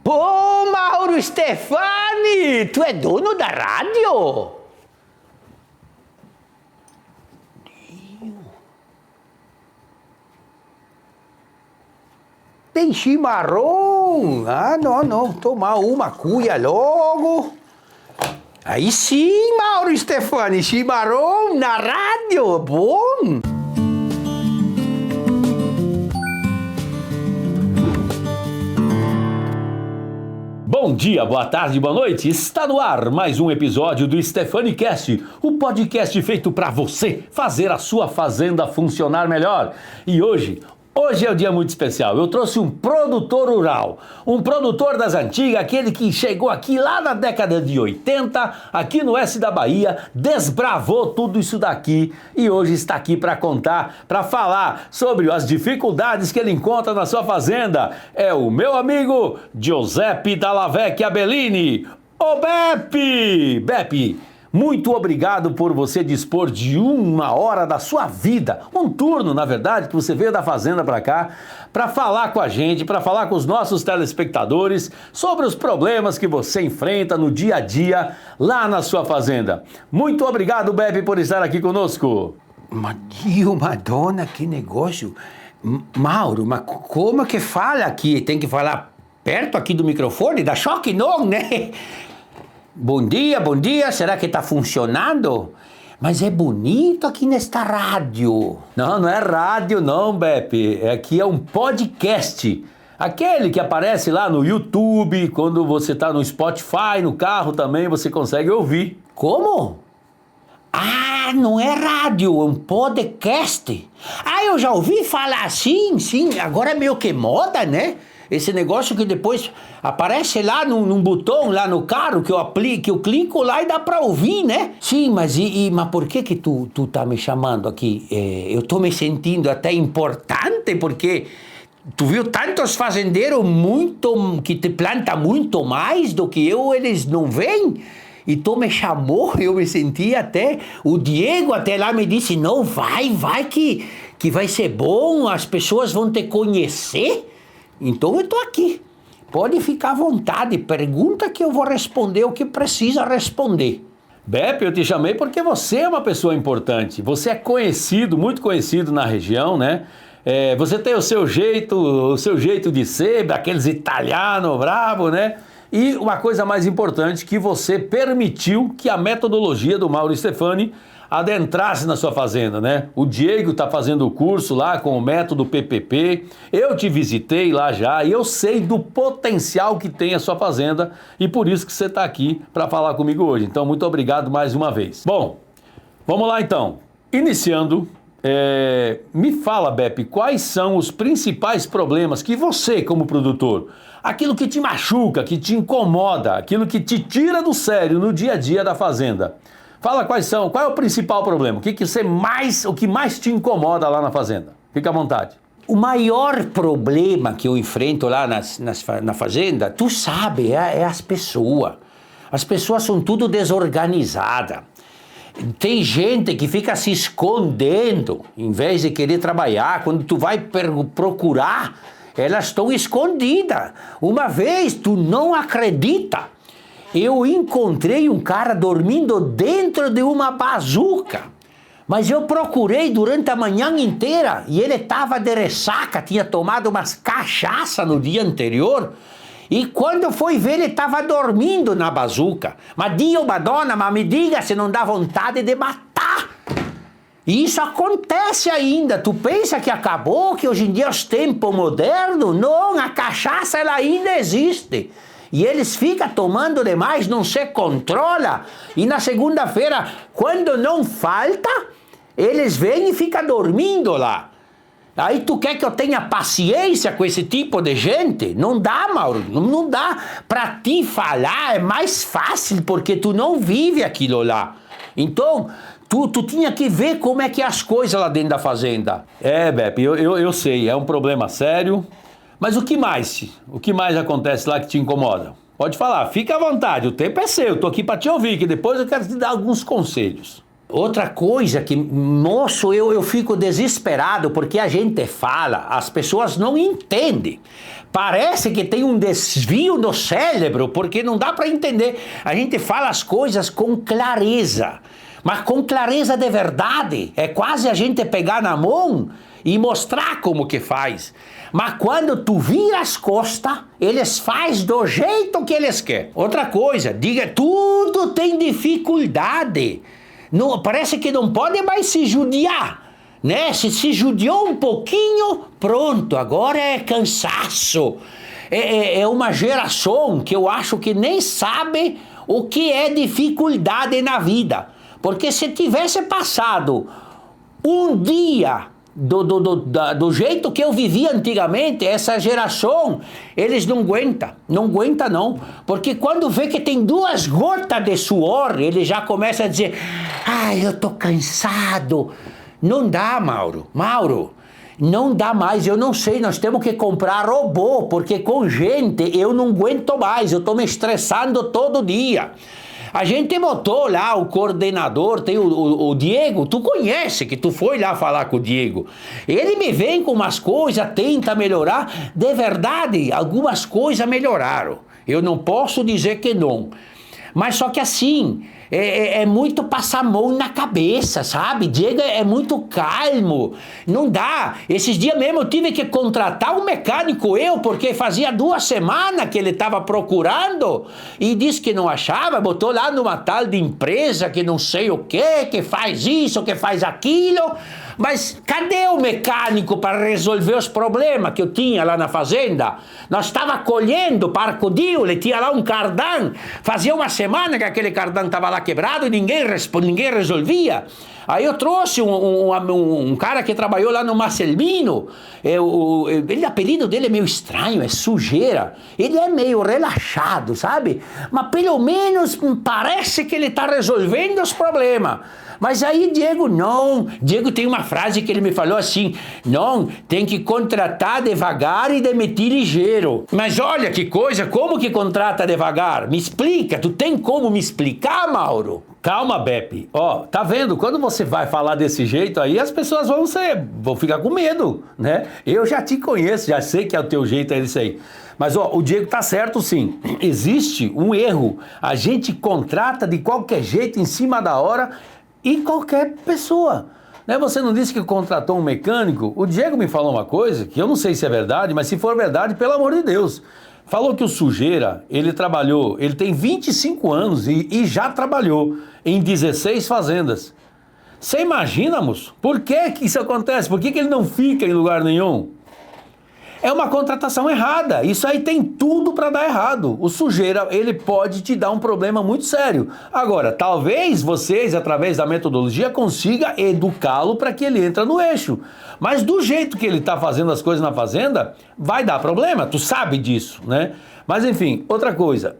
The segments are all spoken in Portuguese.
Pô, Mauro Stefani, tu é dono da rádio? Tem chimarrão? Ah, não, tomar uma cuia logo. Aí sim, Mauro Stefani, chimarrão na rádio, bom. Bom dia, boa tarde, boa noite. Está no ar mais um episódio do StefaniCast, o podcast feito para você fazer a sua fazenda funcionar melhor. E hoje é um dia muito especial. Eu trouxe um produtor rural, um produtor das antigas, aquele que chegou aqui lá na década de 80, aqui no oeste da Bahia, desbravou tudo isso daqui e hoje está aqui para contar, para falar sobre as dificuldades que ele encontra na sua fazenda. É o meu amigo Giuseppe Dallavecchia Bellini. Ô Beppe, muito obrigado por você dispor de uma hora da sua vida, um turno, na verdade, que você veio da fazenda para cá, para falar com a gente, para falar com os nossos telespectadores sobre os problemas que você enfrenta no dia a dia lá na sua fazenda. Muito obrigado, Beppe, por estar aqui conosco. Mas Dio, Madonna, que negócio. Mauro, mas como que fala aqui? Tem que falar perto aqui do microfone? Dá choque não, né? Bom dia, será que está funcionando? Mas é bonito aqui nesta rádio. Não é rádio não, Beppe, aqui é um podcast. Aquele que aparece lá no YouTube, quando você está no Spotify, no carro também, você consegue ouvir. Como? Ah, não é rádio, é um podcast. Ah, eu já ouvi falar sim, agora é meio que moda, né? Esse negócio que depois aparece lá num botão lá no carro que eu clico lá e dá pra ouvir, né? Sim, mas por que tu tá me chamando aqui? Eu tô me sentindo até importante porque tu viu tantos fazendeiros que te plantam muito mais do que eu, eles não vêm. E tu me chamou, eu me senti até... O Diego até lá me disse, não, vai que vai ser bom, as pessoas vão te conhecer. Então eu tô aqui. Pode ficar à vontade, pergunta que eu vou responder o que precisa responder. Beppe, eu te chamei porque você é uma pessoa importante. Você é conhecido, muito conhecido na região, né? Você tem o seu jeito de ser, aqueles italianos bravo, né? E uma coisa mais importante, que você permitiu que a metodologia do Mauro Stefani adentrasse na sua fazenda, né? O Diego está fazendo o curso lá com o método PPP, eu te visitei lá já e eu sei do potencial que tem a sua fazenda e por isso que você está aqui para falar comigo hoje. Então, muito obrigado mais uma vez. Bom, vamos lá então. Iniciando, me fala, Beppe, quais são os principais problemas que você, como produtor, aquilo que te machuca, que te incomoda, aquilo que te tira do sério no dia a dia da fazenda. Fala qual é o principal problema, o que mais te incomoda lá na fazenda. Fica à vontade. O maior problema que eu enfrento lá na fazenda, tu sabe, é as pessoas. As pessoas são tudo desorganizadas. Tem gente que fica se escondendo, em vez de querer trabalhar. Quando tu vai procurar, elas estão escondidas. Uma vez, tu não acredita, eu encontrei um cara dormindo dentro de uma bazuca. Mas eu procurei durante a manhã inteira e ele estava de ressaca, tinha tomado umas cachaça no dia anterior. E quando foi ver, ele estava dormindo na bazuca. Mas Dio, Madonna, mas me diga se não dá vontade de matar. E isso acontece ainda. Tu pensa que acabou, que hoje em dia os tempos modernos? Não, a cachaça ela ainda existe. E eles ficam tomando demais, não se controla. E na segunda-feira, quando não falta, eles vêm e ficam dormindo lá. Aí tu quer que eu tenha paciência com esse tipo de gente? Não dá, Mauro, não dá. Pra ti falar é mais fácil, porque tu não vive aquilo lá. Então, tu tinha que ver como é que é as coisas lá dentro da fazenda. Beppe, eu sei, é um problema sério. Mas o que mais acontece lá que te incomoda? Pode falar, fica à vontade, o tempo é seu, eu tô aqui para te ouvir, que depois eu quero te dar alguns conselhos. Outra coisa que, moço, eu fico desesperado porque a gente fala, as pessoas não entendem. Parece que tem um desvio no cérebro, porque não dá para entender. A gente fala as coisas com clareza, mas com clareza de verdade. É quase a gente pegar na mão e mostrar como que faz. Mas quando tu vira as costas, eles fazem do jeito que eles querem. Outra coisa, diga, tudo tem dificuldade. Não, parece que não pode mais se judiar, né? Se judiou um pouquinho, pronto, agora é cansaço. É uma geração que eu acho que nem sabe o que é dificuldade na vida. Porque se tivesse passado um dia do jeito que eu vivia antigamente, essa geração, eles não aguentam não, porque quando vê que tem 2 gotas de suor, ele já começa a dizer, ai, eu tô cansado. Não dá, Mauro, não dá mais, eu não sei, nós temos que comprar robô, porque com gente eu não aguento mais, eu tô me estressando todo dia. A gente botou lá o coordenador, tem o Diego, tu conhece, que tu foi lá falar com o Diego. Ele me vem com umas coisas, tenta melhorar. De verdade, algumas coisas melhoraram. Eu não posso dizer que não. Mas só que assim, é muito passar a mão na cabeça, sabe? Diego é muito calmo, não dá. Esses dias mesmo eu tive que contratar um mecânico, porque fazia 2 semanas que ele estava procurando e disse que não achava, botou lá numa tal de empresa que não sei o que faz isso, que faz aquilo. Mas cadê o mecânico para resolver os problemas que eu tinha lá na fazenda? Nós estávamos colhendo parcudinho, ele tinha lá um cardan. Fazia uma semana que aquele cardan estava lá quebrado e ninguém resolvia. Aí eu trouxe um cara que trabalhou lá no Marcelmino. O apelido dele é meio estranho, é Sujeira. Ele é meio relaxado, sabe? Mas pelo menos parece que ele está resolvendo os problemas. Mas aí Diego tem uma frase que ele me falou assim, não, tem que contratar devagar e demitir ligeiro. Mas olha que coisa, como que contrata devagar? Me explica, tu tem como me explicar, Mauro? Calma, Beppe. Ó, tá vendo? Quando você vai falar desse jeito aí, as pessoas vão ficar com medo, né? Eu já te conheço, já sei que é o teu jeito, é isso aí. Mas, ó, o Diego tá certo sim. Existe um erro. A gente contrata de qualquer jeito, em cima da hora, e qualquer pessoa. Né? Você não disse que contratou um mecânico? O Diego me falou uma coisa, que eu não sei se é verdade, mas se for verdade, pelo amor de Deus. Falou que o Sujeira, ele tem 25 anos e já trabalhou em 16 fazendas. Você imagina, moço? Por que isso acontece? Por que ele não fica em lugar nenhum? É uma contratação errada. Isso aí tem tudo para dar errado. O Sujeira, ele pode te dar um problema muito sério. Agora, talvez vocês, através da metodologia, consigam educá-lo para que ele entre no eixo. Mas do jeito que ele está fazendo as coisas na fazenda, vai dar problema. Tu sabe disso, né? Mas enfim, outra coisa.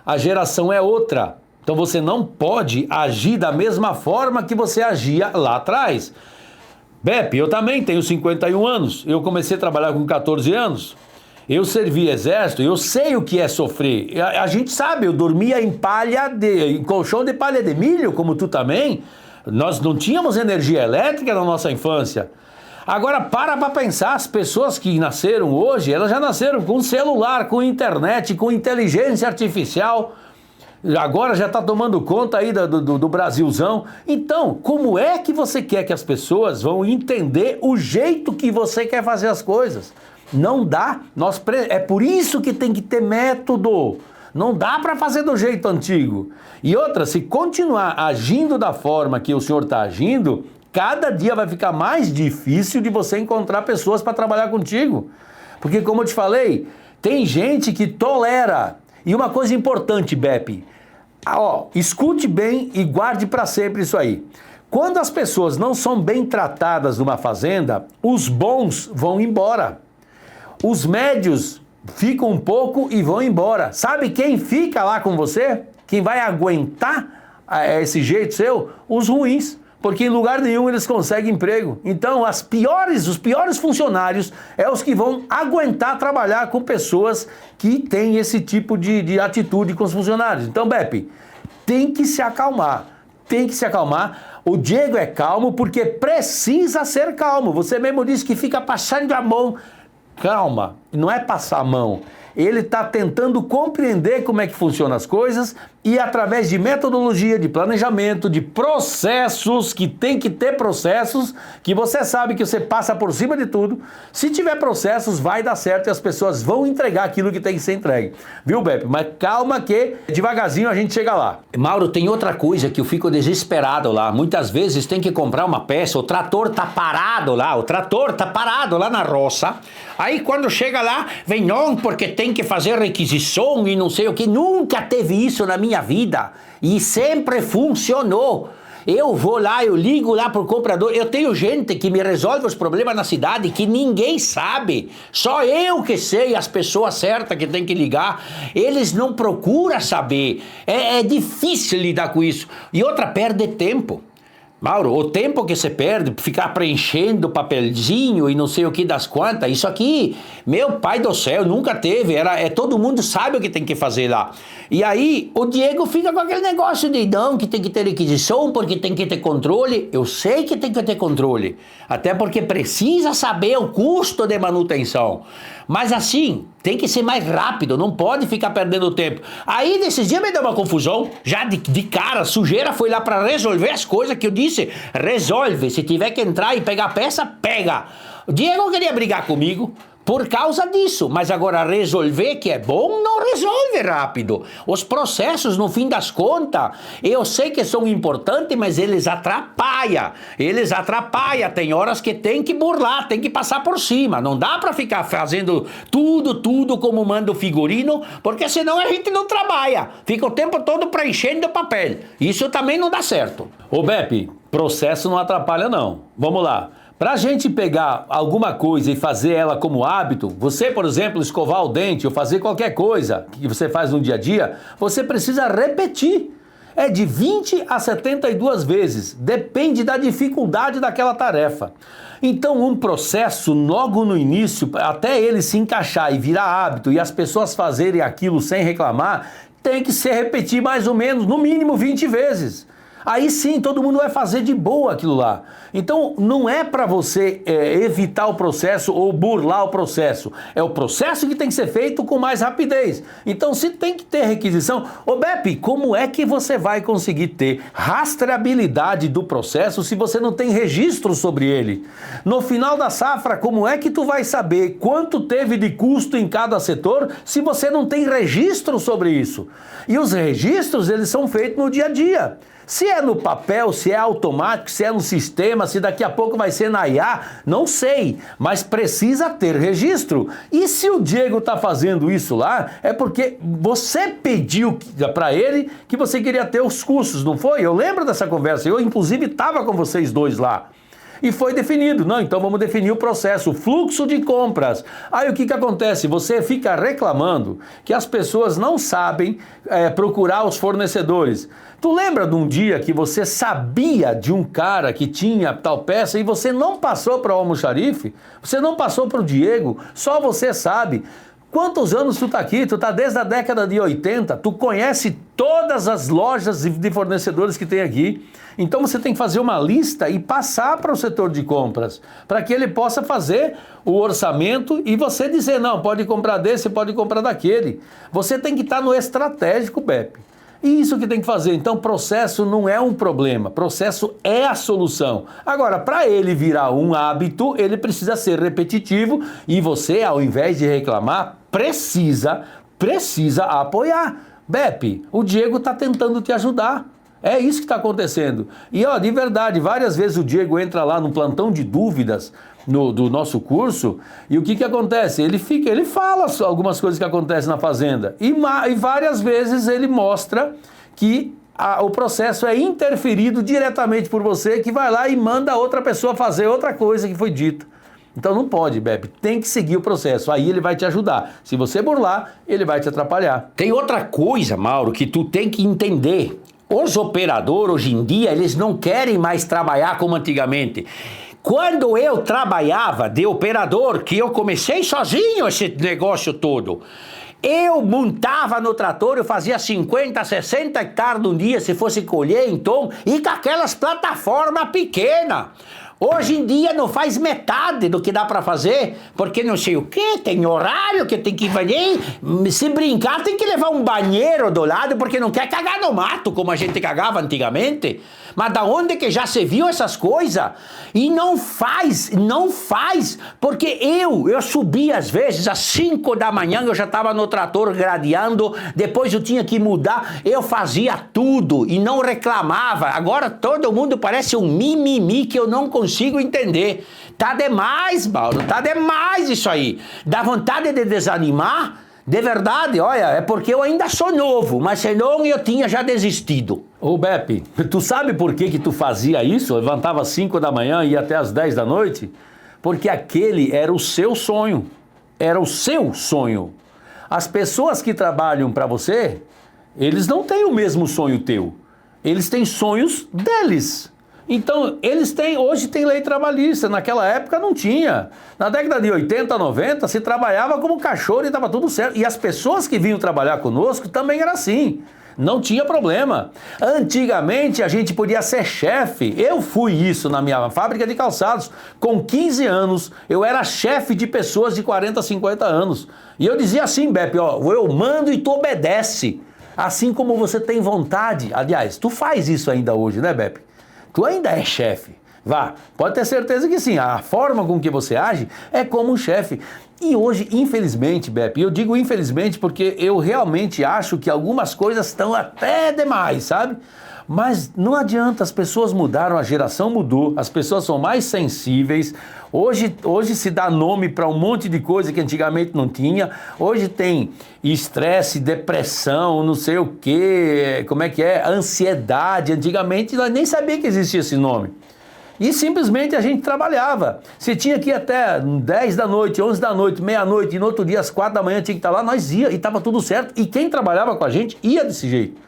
A geração é outra. Então você não pode agir da mesma forma que você agia lá atrás. Beppe, eu também tenho 51 anos, eu comecei a trabalhar com 14 anos, eu servi exército, eu sei o que é sofrer, a gente sabe, eu dormia em colchão de palha de milho, como tu também, nós não tínhamos energia elétrica na nossa infância. Agora para pensar, as pessoas que nasceram hoje, elas já nasceram com celular, com internet, com inteligência artificial. Agora já está tomando conta aí do Brasilzão. Então, como é que você quer que as pessoas vão entender o jeito que você quer fazer as coisas? Não dá. É por isso que tem que ter método. Não dá para fazer do jeito antigo. E outra, se continuar agindo da forma que o senhor está agindo, cada dia vai ficar mais difícil de você encontrar pessoas para trabalhar contigo. Porque, como eu te falei, tem gente que tolera. E uma coisa importante, Beppe, escute bem e guarde para sempre isso aí. Quando as pessoas não são bem tratadas numa fazenda, os bons vão embora. Os médios ficam um pouco e vão embora. Sabe quem fica lá com você? Quem vai aguentar esse jeito seu? Os ruins. Porque em lugar nenhum eles conseguem emprego. Então, os piores funcionários é os que vão aguentar trabalhar com pessoas que têm esse tipo de atitude com os funcionários. Então, Beppe, tem que se acalmar. O Diego é calmo porque precisa ser calmo. Você mesmo disse que fica passando a mão. Calma, não é passar a mão. Ele está tentando compreender como é que funcionam as coisas e através de metodologia, de planejamento, de processos, que tem que ter processos, que você sabe que você passa por cima de tudo. Se tiver processos, vai dar certo e as pessoas vão entregar aquilo que tem que ser entregue. Viu, Beppe? Mas calma que devagarzinho a gente chega lá. Mauro, tem outra coisa que eu fico desesperado lá. Muitas vezes tem que comprar uma peça, o trator tá parado lá na roça. Aí quando chega lá, vem não, porque tem que fazer requisição e não sei o que. Nunca teve isso na minha vida e sempre funcionou. Eu vou lá, eu ligo lá pro comprador, eu tenho gente que me resolve os problemas na cidade que ninguém sabe, só eu que sei as pessoas certas que tem que ligar, eles não procuram saber, é difícil lidar com isso. E outra, perde tempo. Mauro, o tempo que você perde, ficar preenchendo papelzinho e não sei o que das quantas, isso aqui, meu pai do céu, nunca teve, todo mundo sabe o que tem que fazer lá. E aí, o Diego fica com aquele negócio de não, que tem que ter requisição, porque tem que ter controle. Eu sei que tem que ter controle, até porque precisa saber o custo de manutenção. Mas assim, tem que ser mais rápido, não pode ficar perdendo tempo. Aí, nesses dias me deu uma confusão, já de cara, sujeira foi lá para resolver as coisas que eu disse, resolve, se tiver que entrar e pegar a peça, pega. O Diego queria brigar comigo por causa disso, mas agora resolver que é bom, não resolve rápido. Os processos, no fim das contas, eu sei que são importantes, mas eles atrapalham, tem horas que tem que burlar, tem que passar por cima, não dá para ficar fazendo tudo como manda o figurino, porque senão a gente não trabalha, fica o tempo todo preenchendo papel, isso também não dá certo. Ô Beppe, processo não atrapalha não, vamos lá. Para a gente pegar alguma coisa e fazer ela como hábito, você, por exemplo, escovar o dente ou fazer qualquer coisa que você faz no dia a dia, você precisa repetir. É de 20 a 72 vezes, depende da dificuldade daquela tarefa. Então, um processo, logo no início, até ele se encaixar e virar hábito e as pessoas fazerem aquilo sem reclamar, tem que se repetir mais ou menos, no mínimo 20 vezes. Aí sim, todo mundo vai fazer de boa aquilo lá. Então, não é para você evitar o processo ou burlar o processo. É o processo que tem que ser feito com mais rapidez. Então, se tem que ter requisição... Ô Beppe, como é que você vai conseguir ter rastreabilidade do processo se você não tem registro sobre ele? No final da safra, como é que tu vai saber quanto teve de custo em cada setor se você não tem registro sobre isso? E os registros, eles são feitos no dia a dia. Se é no papel, se é automático, se é no sistema, se daqui a pouco vai ser na IA, não sei, mas precisa ter registro. E se o Diego está fazendo isso lá, é porque você pediu para ele que você queria ter os custos, não foi? Eu lembro dessa conversa, eu inclusive estava com vocês dois lá. E foi definido, não, então vamos definir o processo, o fluxo de compras. Aí o que acontece? Você fica reclamando que as pessoas não sabem procurar os fornecedores. Tu lembra de um dia que você sabia de um cara que tinha tal peça e você não passou para o almoxarife? Você não passou para o Diego? Só você sabe. Quantos anos tu tá aqui? Tu tá desde a década de 80, tu conhece todas as lojas de fornecedores que tem aqui. Então você tem que fazer uma lista e passar para o setor de compras, para que ele possa fazer o orçamento e você dizer, não, pode comprar desse, pode comprar daquele. Você tem que estar no estratégico, Beppe. E isso que tem que fazer. Então, processo não é um problema, processo é a solução. Agora, para ele virar um hábito, ele precisa ser repetitivo e você, ao invés de reclamar, precisa apoiar. Beppe, o Diego está tentando te ajudar. É isso que está acontecendo. E, ó, de verdade, várias vezes o Diego entra lá no plantão de dúvidas do nosso curso e o que acontece? Ele fala algumas coisas que acontecem na fazenda e várias vezes ele mostra que o processo é interferido diretamente por você, que vai lá e manda outra pessoa fazer outra coisa que foi dita. Então não pode, Beppe, tem que seguir o processo, aí ele vai te ajudar. Se você burlar, ele vai te atrapalhar. Tem outra coisa, Mauro, que tu tem que entender. Os operadores, hoje em dia, eles não querem mais trabalhar como antigamente. Quando eu trabalhava de operador, que eu comecei sozinho esse negócio todo, Eu montava no trator, eu fazia 50, 60 hectares num dia, se fosse colher, então, e com aquelas plataformas pequenas. Hoje em dia não faz metade do que dá para fazer, porque não sei o que, tem horário que tem que fazer, se brincar tem que levar um banheiro do lado, porque não quer cagar no mato, como a gente cagava antigamente. Mas da onde que já se viu essas coisas? E não faz, porque eu subi às vezes às 5 da manhã, eu já estava no trator gradeando, depois eu tinha que mudar, eu fazia tudo e não reclamava. Agora todo mundo parece um mimimi que eu não consigo entender. Tá demais, Mauro, tá demais isso aí. Dá vontade de desanimar. De verdade, olha, é porque eu ainda sou novo, mas senão eu tinha já desistido. Ô Beppe, tu sabe por que tu fazia isso? Levantava às 5 da manhã e ia até às 10 da noite? Porque aquele era o seu sonho. Era o seu sonho. As pessoas que trabalham para você, eles não têm o mesmo sonho teu. Eles têm sonhos deles. Então, hoje tem lei trabalhista, naquela época não tinha. Na década de 80, 90, se trabalhava como cachorro e estava tudo certo. E as pessoas que vinham trabalhar conosco também era assim. Não tinha problema. Antigamente a gente podia ser chefe. Eu fui isso na minha fábrica de calçados. Com 15 anos, eu era chefe de pessoas de 40, 50 anos. E eu dizia assim, Beppe, ó, eu mando e tu obedece. Assim como você tem vontade. Aliás, tu faz isso ainda hoje, né, Beppe? Tu ainda é chefe. Vá, pode ter certeza que sim. A forma com que você age é como um chefe. E hoje, infelizmente, Beppe, eu digo infelizmente porque eu realmente acho que algumas coisas estão até demais, sabe? Mas não adianta, as pessoas mudaram, a geração mudou, as pessoas são mais sensíveis. Hoje se dá nome para um monte de coisa que antigamente não tinha. Hoje tem estresse, depressão, não sei o quê, como é que é? Ansiedade. Antigamente nós nem sabíamos que existia esse nome. E simplesmente a gente trabalhava. Se tinha que ir até 10 da noite, 11 da noite, meia-noite, e no outro dia às 4 da manhã tinha que estar lá, nós ia e estava tudo certo. E quem trabalhava com a gente ia desse jeito.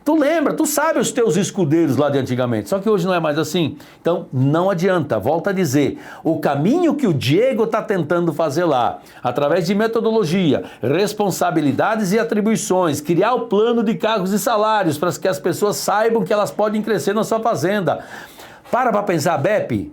Tu lembra, tu sabe os teus escudeiros lá de antigamente, só que hoje não é mais assim. Então, não adianta, volta a dizer, o caminho que o Diego está tentando fazer lá, através de metodologia, responsabilidades e atribuições, criar o plano de cargos e salários para que as pessoas saibam que elas podem crescer na sua fazenda. Para pensar, Beppe,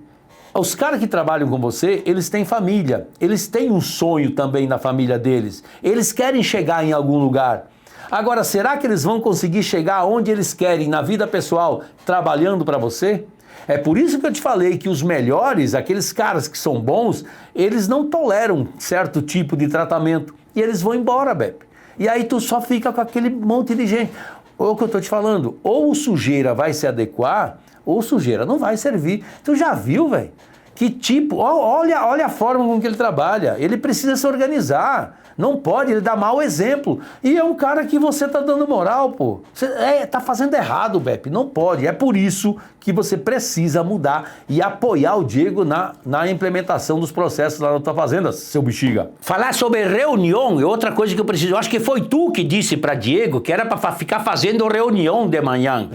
os caras que trabalham com você, eles têm família, eles têm um sonho também na família deles, eles querem chegar em algum lugar. Agora, será que eles vão conseguir chegar onde eles querem na vida pessoal, trabalhando para você? É por isso que eu te falei que os melhores, aqueles caras que são bons, eles não toleram certo tipo de tratamento e eles vão embora, Beppe. E aí tu só fica com aquele monte de gente. Ou o que eu estou te falando, ou o sujeira vai se adequar, ou o sujeira não vai servir. Tu já viu, velho? Que tipo, olha a forma com que ele trabalha. Ele precisa se organizar. Não pode, ele dá mau exemplo. E é um cara que você tá dando moral, pô. Você tá fazendo errado, Beppe. Não pode. É por isso que você precisa mudar e apoiar o Diego na implementação dos processos lá na tua fazenda, seu bexiga. Falar sobre reunião é outra coisa que eu preciso. Eu acho que foi tu que disse para Diego que era para ficar fazendo reunião de manhã.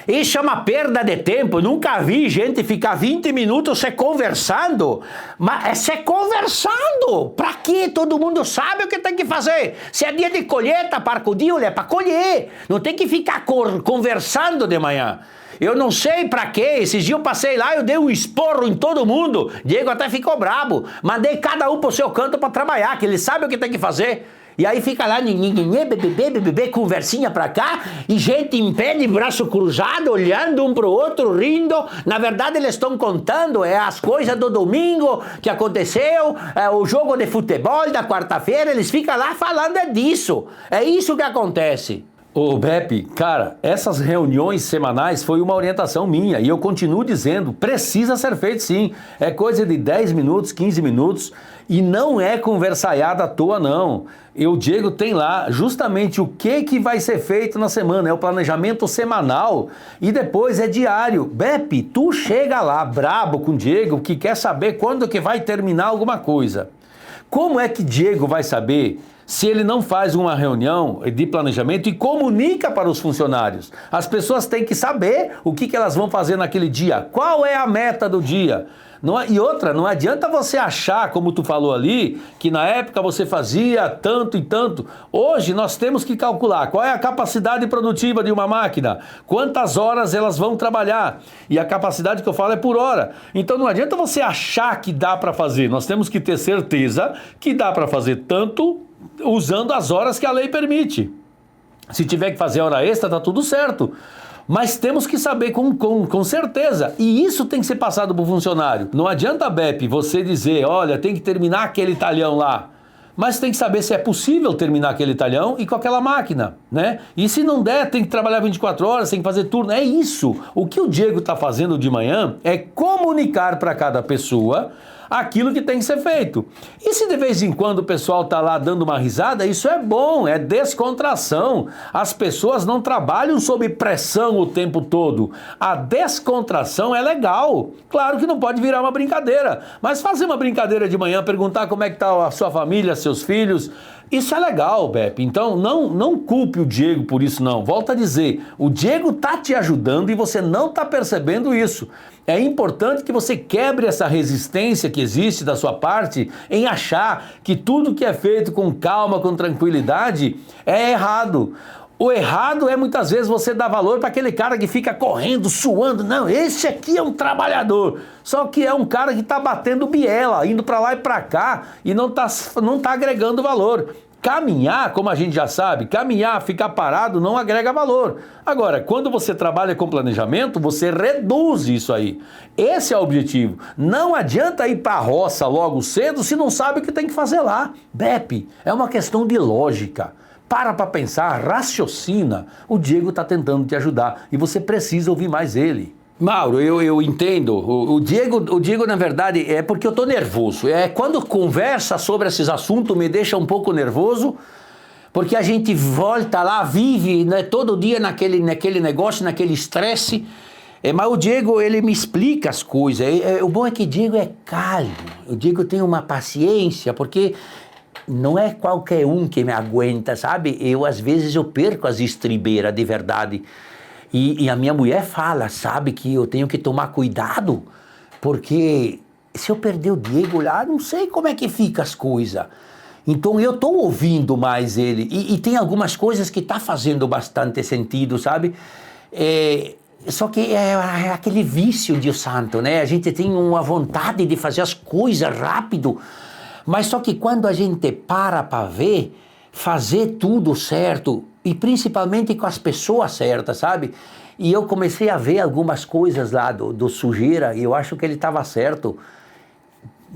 Isso é uma perda de tempo. Eu nunca vi gente ficar 20 minutos se conversando. Mas é se conversando. Pra quê? Todo mundo sabe o que tem que fazer. Se é dia de colheita, parcudinho, é para colher. Não tem que ficar conversando de manhã. Eu não sei pra quê. Esses dias eu passei lá, eu dei um esporro em todo mundo. Diego até ficou brabo. Mandei cada um pro seu canto pra trabalhar, que ele sabe o que tem que fazer. E aí fica lá, bebê, conversinha pra cá, e gente em pé de braço cruzado, olhando um pro outro, rindo. Na verdade, eles estão contando as coisas do domingo que aconteceu, o jogo de futebol da quarta-feira, eles ficam lá falando disso. É isso que acontece. Ô Beppe, cara, essas reuniões semanais foi uma orientação minha e eu continuo dizendo, precisa ser feito sim. É coisa de 10 minutos, 15 minutos e não é conversaiada à toa não. E o Diego tem lá justamente o que vai ser feito na semana, é o planejamento semanal e depois é diário. Beppe, tu chega lá brabo com o Diego que quer saber quando que vai terminar alguma coisa. Como é que Diego vai saber se ele não faz uma reunião de planejamento e comunica para os funcionários. As pessoas têm que saber o que elas vão fazer naquele dia, qual é a meta do dia. E outra, não adianta você achar, como tu falou ali, que na época você fazia tanto e tanto. Hoje nós temos que calcular qual é a capacidade produtiva de uma máquina, quantas horas elas vão trabalhar. E a capacidade que eu falo é por hora. Então não adianta você achar que dá para fazer. Nós temos que ter certeza que dá para fazer tanto usando as horas que a lei permite. Se tiver que fazer hora extra, tá tudo certo. Mas temos que saber com certeza. E isso tem que ser passado para o funcionário. Não adianta, Beppe, você dizer, olha, tem que terminar aquele talhão lá. Mas tem que saber se é possível terminar aquele talhão e com aquela máquina, né? E se não der, tem que trabalhar 24 horas, tem que fazer turno. É isso. O que o Diego está fazendo de manhã é comunicar para cada pessoa aquilo que tem que ser feito. E se de vez em quando o pessoal está lá dando uma risada, isso é bom, é descontração. As pessoas não trabalham sob pressão o tempo todo. A descontração é legal. Claro que não pode virar uma brincadeira, mas fazer uma brincadeira de manhã, perguntar como é que está a sua família, seus filhos, isso é legal, Beppe. Então não culpe o Diego por isso não. Volto a dizer, o Diego está te ajudando e você não está percebendo isso. É importante que você quebre essa resistência que existe da sua parte em achar que tudo que é feito com calma, com tranquilidade, é errado. O errado é muitas vezes você dar valor para aquele cara que fica correndo, suando. Não, esse aqui é um trabalhador. Só que é um cara que está batendo biela, indo para lá e para cá e não tá agregando valor. Caminhar, como a gente já sabe, caminhar, ficar parado não agrega valor. Agora, quando você trabalha com planejamento, você reduz isso aí. Esse é o objetivo. Não adianta ir para a roça logo cedo se não sabe o que tem que fazer lá. Beppe, é uma questão de lógica. Para pensar, raciocina. O Diego está tentando te ajudar e você precisa ouvir mais ele. Mauro, eu entendo. O Diego, na verdade, é porque eu estou nervoso. Quando conversa sobre esses assuntos, me deixa um pouco nervoso, porque a gente volta lá, vive, né, todo dia naquele negócio, naquele estresse. Mas o Diego, ele me explica as coisas. O bom é que o Diego é calmo. O Diego tem uma paciência, porque não é qualquer um que me aguenta, sabe? Às vezes, eu perco as estribeiras, de verdade. E a minha mulher fala, sabe, que eu tenho que tomar cuidado, porque se eu perder o Diego lá, não sei como é que fica as coisas. Então eu estou ouvindo mais ele, e tem algumas coisas que tá fazendo bastante sentido, sabe? Só que é aquele vício, Deus santo, né? A gente tem uma vontade de fazer as coisas rápido, mas só que quando a gente para ver, fazer tudo certo, e principalmente com as pessoas certas, sabe? E eu comecei a ver algumas coisas lá do Sujeira, e eu acho que ele estava certo.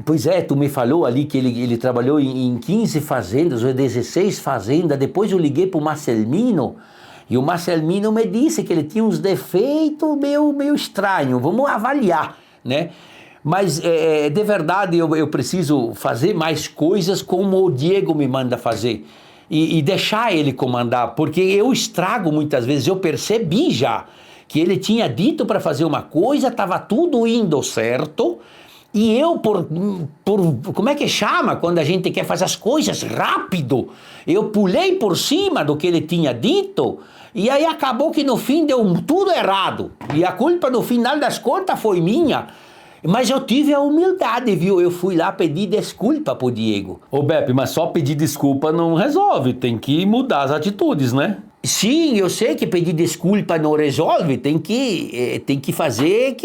Pois é, tu me falou ali que ele trabalhou em 15 fazendas, ou 16 fazendas, depois eu liguei para o Marcelmino, e o Marcelmino me disse que ele tinha uns defeitos meio estranhos, vamos avaliar, né? Mas de verdade eu preciso fazer mais coisas como o Diego me manda fazer. E deixar ele comandar, porque eu estrago muitas vezes, eu percebi já que ele tinha dito para fazer uma coisa, estava tudo indo certo, e eu como é que chama quando a gente quer fazer as coisas rápido? Eu pulei por cima do que ele tinha dito, e aí acabou que no fim deu tudo errado, e a culpa no final das contas foi minha. Mas eu tive a humildade, viu? Eu fui lá pedir desculpa pro Diego. Ô Beppe, mas só pedir desculpa não resolve, tem que mudar as atitudes, né? Sim, eu sei que pedir desculpa não resolve, tem que fazer,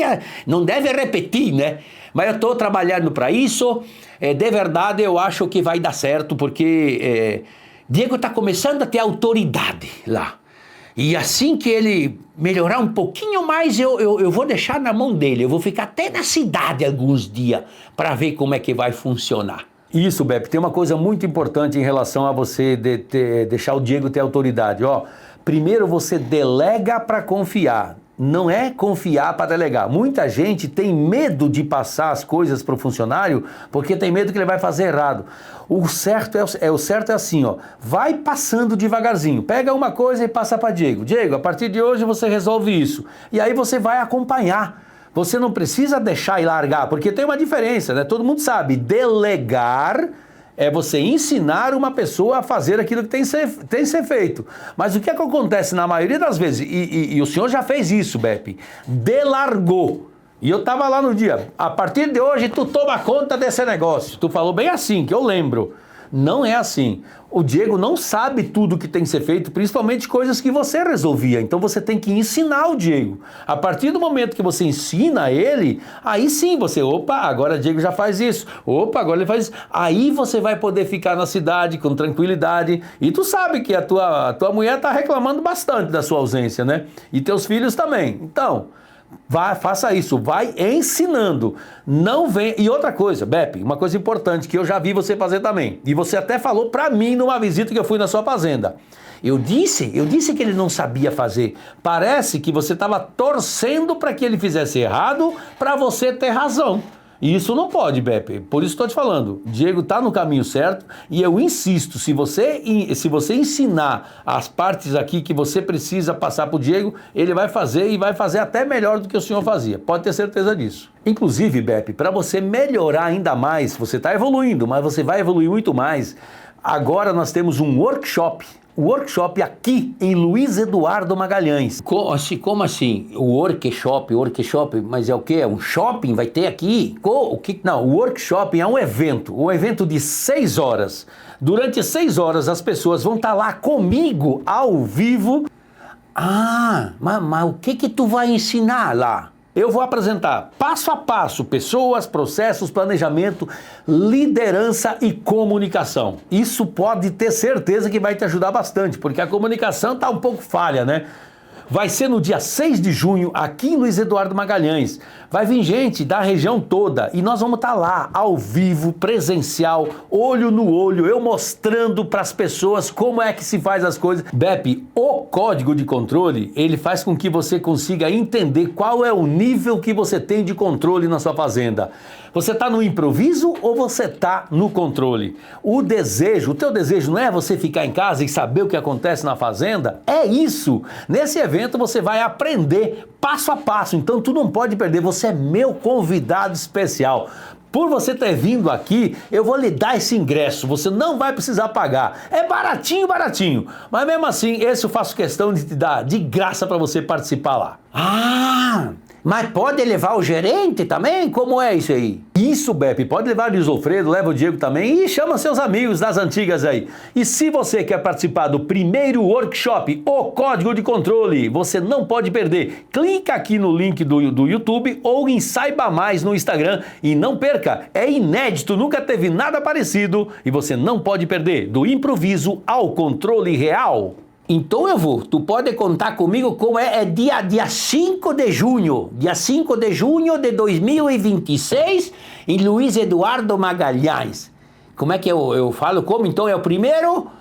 não deve repetir, né? Mas eu estou trabalhando para isso, de verdade eu acho que vai dar certo, porque Diego está começando a ter autoridade lá. E assim que ele melhorar um pouquinho mais, eu vou deixar na mão dele. Eu vou ficar até na cidade alguns dias para ver como é que vai funcionar. Isso, Beppe, tem uma coisa muito importante em relação a você deixar o Diego ter autoridade. Primeiro você delega para confiar. Não é confiar para delegar. Muita gente tem medo de passar as coisas para o funcionário porque tem medo que ele vai fazer errado. O certo é assim, vai passando devagarzinho. Pega uma coisa e passa para Diego. Diego, a partir de hoje você resolve isso. E aí você vai acompanhar. Você não precisa deixar e largar, porque tem uma diferença, né? Todo mundo sabe, delegar É você ensinar uma pessoa a fazer aquilo que tem que ser feito. Mas o que é que acontece na maioria das vezes? E o senhor já fez isso, Beppe. Delargou. E eu tava lá no dia. A partir de hoje, tu toma conta desse negócio. Tu falou bem assim, que eu lembro. Não é assim. O Diego não sabe tudo que tem que ser feito, principalmente coisas que você resolvia. Então você tem que ensinar o Diego. A partir do momento que você ensina ele, aí sim você, opa, agora o Diego já faz isso. Opa, agora ele faz isso. Aí você vai poder ficar na cidade com tranquilidade. E tu sabe que a tua mulher tá reclamando bastante da sua ausência, né? E teus filhos também. Então, faça isso, vai ensinando, não vem. E outra coisa, Beppe, uma coisa importante que eu já vi você fazer também, e você até falou pra mim numa visita que eu fui na sua fazenda. Eu disse que ele não sabia fazer. Parece que você estava torcendo para que ele fizesse errado para você ter razão. E isso não pode, Beppe. Por isso estou te falando. Diego está no caminho certo e eu insisto, se você ensinar as partes aqui que você precisa passar para o Diego, ele vai fazer e vai fazer até melhor do que o senhor fazia. Pode ter certeza disso. Inclusive, Beppe, para você melhorar ainda mais, você está evoluindo, mas você vai evoluir muito mais. Agora nós temos um workshop aqui em Luiz Eduardo Magalhães. Como assim? O workshop, mas é o quê? É um shopping? Vai ter aqui? Não, o workshop é um evento de 6 horas. Durante 6 horas as pessoas vão estar lá comigo, ao vivo. Mas o que tu vai ensinar lá? Eu vou apresentar passo a passo pessoas, processos, planejamento, liderança e comunicação. Isso pode ter certeza que vai te ajudar bastante, porque a comunicação está um pouco falha, né? Vai ser no dia 6 de junho, aqui em Luiz Eduardo Magalhães. Vai vir gente da região toda e nós vamos estar lá, ao vivo, presencial, olho no olho, eu mostrando para as pessoas como é que se faz as coisas. Beppe, o código de controle, ele faz com que você consiga entender qual é o nível que você tem de controle na sua fazenda. Você está no improviso ou você está no controle? O teu desejo não é você ficar em casa e saber o que acontece na fazenda? É isso! Nesse evento você vai aprender passo a passo, então tu não pode perder, você é meu convidado especial. Por você ter vindo aqui, eu vou lhe dar esse ingresso, você não vai precisar pagar. É baratinho, mas mesmo assim, esse eu faço questão de te dar de graça para você participar lá. Mas pode levar o gerente também? Como é isso aí? Isso, Beppe, pode levar o Luiz Alfredo, leva o Diego também e chama seus amigos das antigas aí. E se você quer participar do primeiro workshop, o código de controle, você não pode perder. Clica aqui no link do YouTube ou em Saiba Mais no Instagram e não perca, é inédito, nunca teve nada parecido e você não pode perder, do improviso ao controle real. Então eu vou, tu pode contar comigo como é dia 5 de junho de 2026 em Luiz Eduardo Magalhães. Como é que eu falo? Como então é o primeiro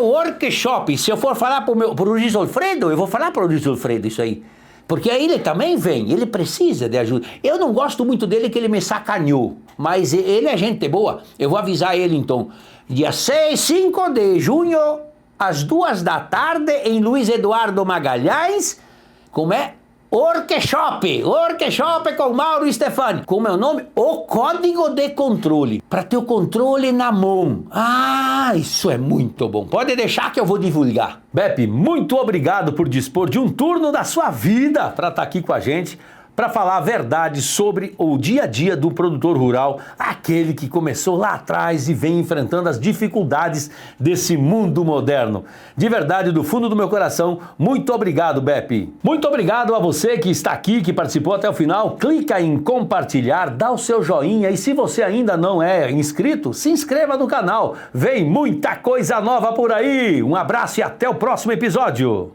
workshop? Se eu for falar pro Luiz Alfredo, eu vou falar pro Luiz Alfredo isso aí. Porque aí ele também vem, ele precisa de ajuda. Eu não gosto muito dele que ele me sacaneou, mas ele é gente boa. Eu vou avisar ele então. Dia 5 de junho, às 2 da tarde, em Luiz Eduardo Magalhães, como é? Workshop com Mauro Stefani. Como é o nome? O código de controle. Para ter o controle na mão. Isso é muito bom. Pode deixar que eu vou divulgar. Beppe, muito obrigado por dispor de um turno da sua vida para estar aqui com a gente, para falar a verdade sobre o dia a dia do produtor rural, aquele que começou lá atrás e vem enfrentando as dificuldades desse mundo moderno. De verdade, do fundo do meu coração, muito obrigado, Beppe. Muito obrigado a você que está aqui, que participou até o final. Clica em compartilhar, dá o seu joinha e se você ainda não é inscrito, se inscreva no canal. Vem muita coisa nova por aí. Um abraço e até o próximo episódio.